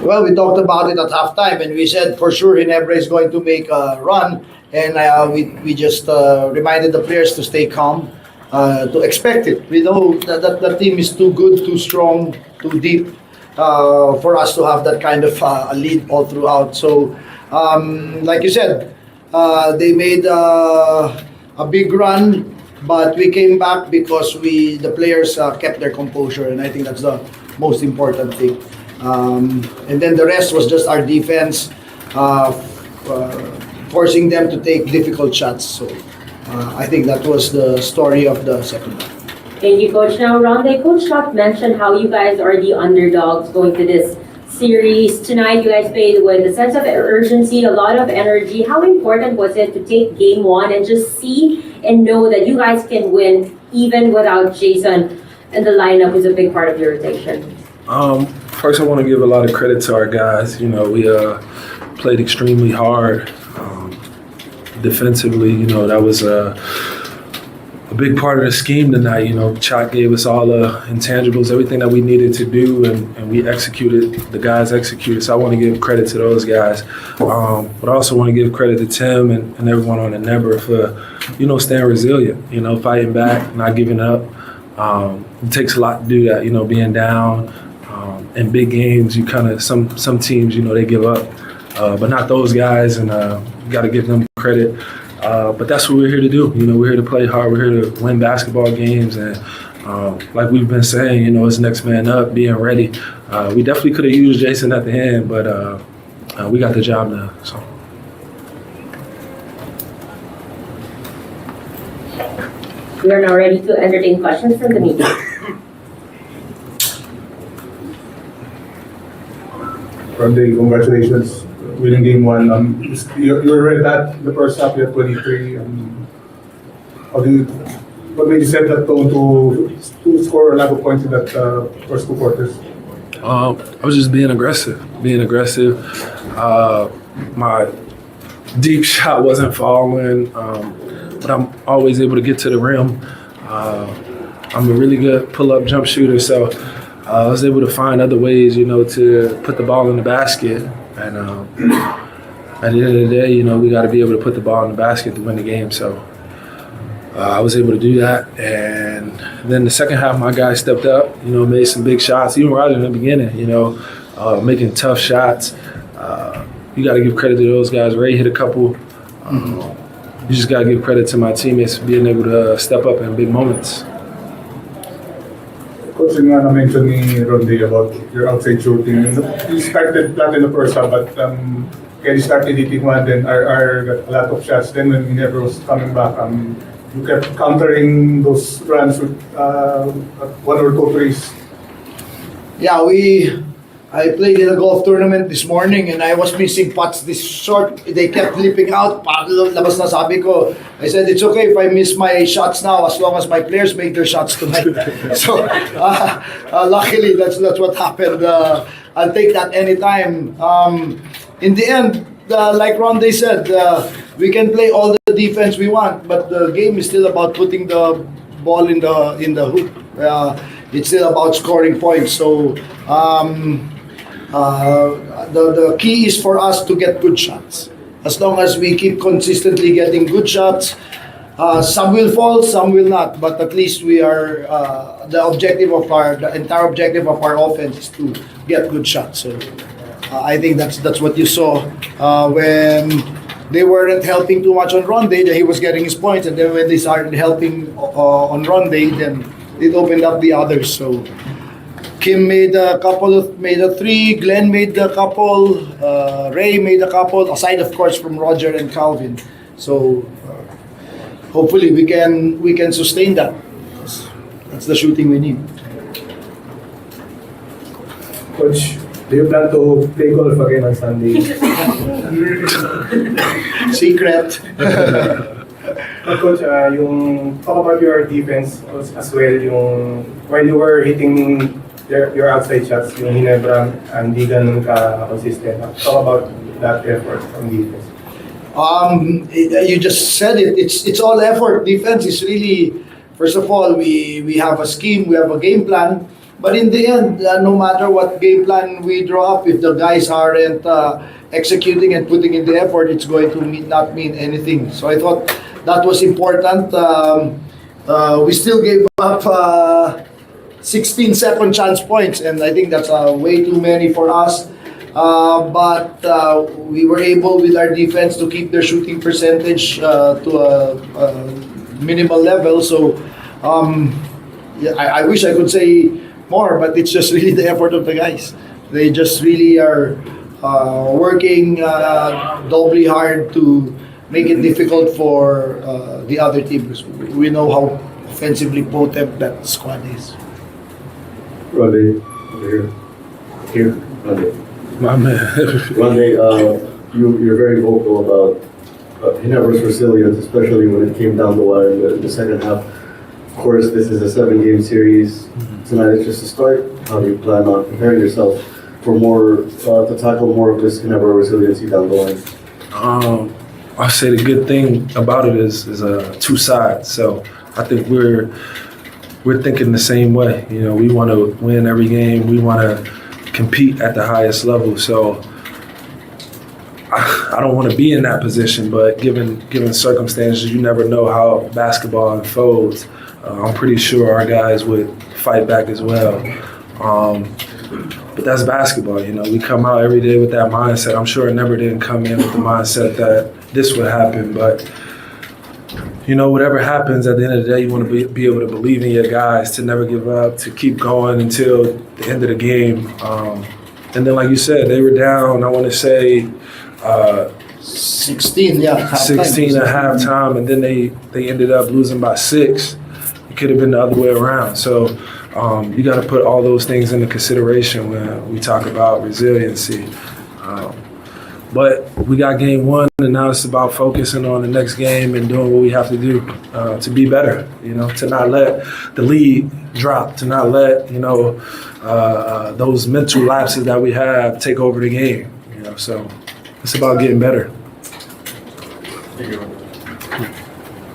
Well, we talked about it at halftime, and we said for sure Ginebra is going to make a run, and we just reminded the players to stay calm, to expect it. We know that the team is too good, too strong, too deep for us to have that kind of a lead all throughout. So, like you said, they made a big run, but we came back because the players kept their composure, and I think that's the most important thing. And then the rest was just our defense forcing them to take difficult shots. So I think that was the story of the second half. Thank you, Coach. Now, Rondae, Coach Scott mentioned how you guys are the underdogs going to this series. Tonight, you guys played with a sense of urgency, a lot of energy. How important was it to take game one and just see and know that you guys can win even without Jason and the lineup is a big part of your rotation? First, I want to give a lot of credit to our guys. You know, we played extremely hard defensively. You know, that was a big part of the scheme tonight. You know, Chalk gave us all the intangibles, everything that we needed to do, and we executed. The guys executed. So I want to give credit to those guys. But I also want to give credit to Tim and everyone on the Ginebra for, you know, staying resilient, you know, fighting back, not giving up. It takes a lot to do that, you know, being down. In big games, you kind of, some teams, you know, they give up. But not those guys, and you got to give them credit. But that's what we're here to do. You know, we're here to play hard. We're here to win basketball games. And like we've been saying, you know, it's next man up, being ready. We definitely could have used Jason at the end, but we got the job now. So. We are now ready to entertain questions from the media. Rondae, congratulations, winning game one. You were right at the first half, you had 23. What made you set that tone to score a lot of points in that first two quarters? I was just being aggressive. My deep shot wasn't falling, but I'm always able to get to the rim. I'm a really good pull-up jump shooter, so I was able to find other ways, you know, to put the ball in the basket. And at the end of the day, you know, we got to be able to put the ball in the basket to win the game. So I was able to do that. And then the second half, my guys stepped up, you know, made some big shots. Even Roger in the beginning, you know, making tough shots. You got to give credit to those guys. Ray hit a couple. You just got to give credit to my teammates for being able to step up in big moments. Coach, yung nga na-mention ni Rondae about your outside shooting. You started flat in the first half, but when you started hitting one, then got a lot of shots. Then when Ginebra was coming back, you kept countering those runs with one or two threes. Yeah, I played in a golf tournament this morning and I was missing putts this short. They kept flipping out. Labas na sabi ko. I said, it's okay if I miss my shots now as long as my players make their shots tonight. So, luckily, that's what happened. I'll take that anytime. In the end, like Rondae said, we can play all the defense we want, but the game is still about putting the ball in the hoop. It's still about scoring points. So, the key is for us to get good shots. As long as we keep consistently getting good shots, some will fall, some will not. But at least we are the entire objective of our offense is to get good shots. So I think that's what you saw when they weren't helping too much on Rondae. That he was getting his points, and then when they started helping on Rondae, then it opened up the others. So Kim made a three, Glenn made a couple, Ray made a couple, aside of course from Roger and Calvin. So hopefully we can sustain that. That's the shooting we need. Coach, do you plan to play golf again on Sunday? Secret. Coach, yung talk about your defense as well, yung while you were hitting your outside shots, yung Ginebra, hindi ganun ka-consistent. Talk about that effort from defense. You just said it. It's all effort. Defense is really, first of all, we have a scheme, we have a game plan. But in the end, no matter what game plan we draw up, if the guys aren't executing and putting in the effort, it's going to not mean anything. So I thought that was important. We still gave up 16 second chance points, and I think that's way too many for us. But we were able with our defense to keep their shooting percentage to a minimal level. So yeah, I wish I could say more, but it's just really the effort of the guys. They just really are working doubly hard to make it difficult for the other teams. We know how offensively potent that squad is. Rondae, over here, Rondae. My man. Rondae, you're very vocal about Ginebra's resilience, especially when it came down the wire in the second half. Of course, this is a 7-game series. Tonight is just a start. How do you plan on preparing yourself for more, to tackle more of this Ginebra resiliency down the line? I say the good thing about it is two sides. So I think we're thinking the same way. You know, we want to win every game. We want to compete at the highest level. So I don't want to be in that position, but given circumstances, you never know how basketball unfolds. I'm pretty sure our guys would fight back as well. But that's basketball, you know. We come out every day with that mindset. I'm sure it never didn't come in with the mindset that this would happen. But, you know, whatever happens, at the end of the day, you want to be able to believe in your guys, to never give up, to keep going until the end of the game. And then, like you said, they were down, I want to say, 16, yeah. halftime. 16 at halftime, and then they ended up losing by 6. It could have been the other way around. So you got to put all those things into consideration when we talk about resiliency. But we got game 1, and now it's about focusing on the next game and doing what we have to do to be better, you know, to not let the lead drop, to not let, you know, those mental lapses that we have take over the game, you know. So it's about getting better.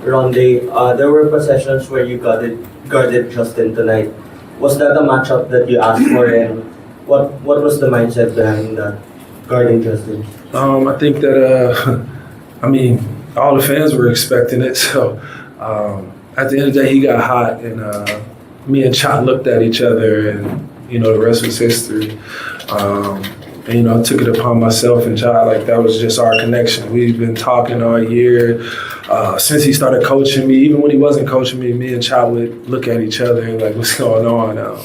Rondae, there were possessions where you guarded Justin tonight. Was that a matchup that you asked for, and what was the mindset behind that, guarding Justin? I think that, I mean, all the fans were expecting it. So at the end of the day, he got hot, and me and Chot looked at each other, and, you know, the rest was history. And, you know, I took it upon myself and Chot, like that was just our connection. We've been talking all year. Since he started coaching me, even when he wasn't coaching me, me and Chot would look at each other and like, what's going on?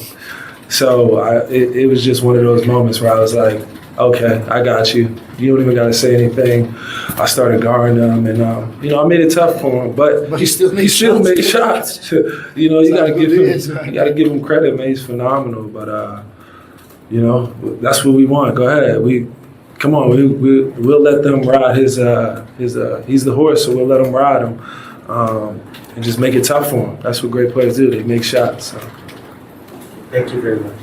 So it was just one of those moments where I was like, okay, I got you. You don't even got to say anything. I started guarding him, and you know, I made it tough for him, but he still made shots. You know, you got to give him credit, man. He's phenomenal. But you know, that's what we want. Go ahead, we'll let them ride his he's the horse, so we'll let them ride him, and just make it tough for him. That's what great players do. They make shots. So. Thank you very much.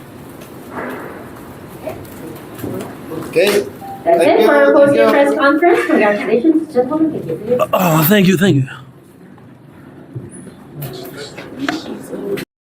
Okay. That's Thank it you. for our Thank post-game you. press conference. Congratulations, gentlemen. Thank you. Oh, thank you.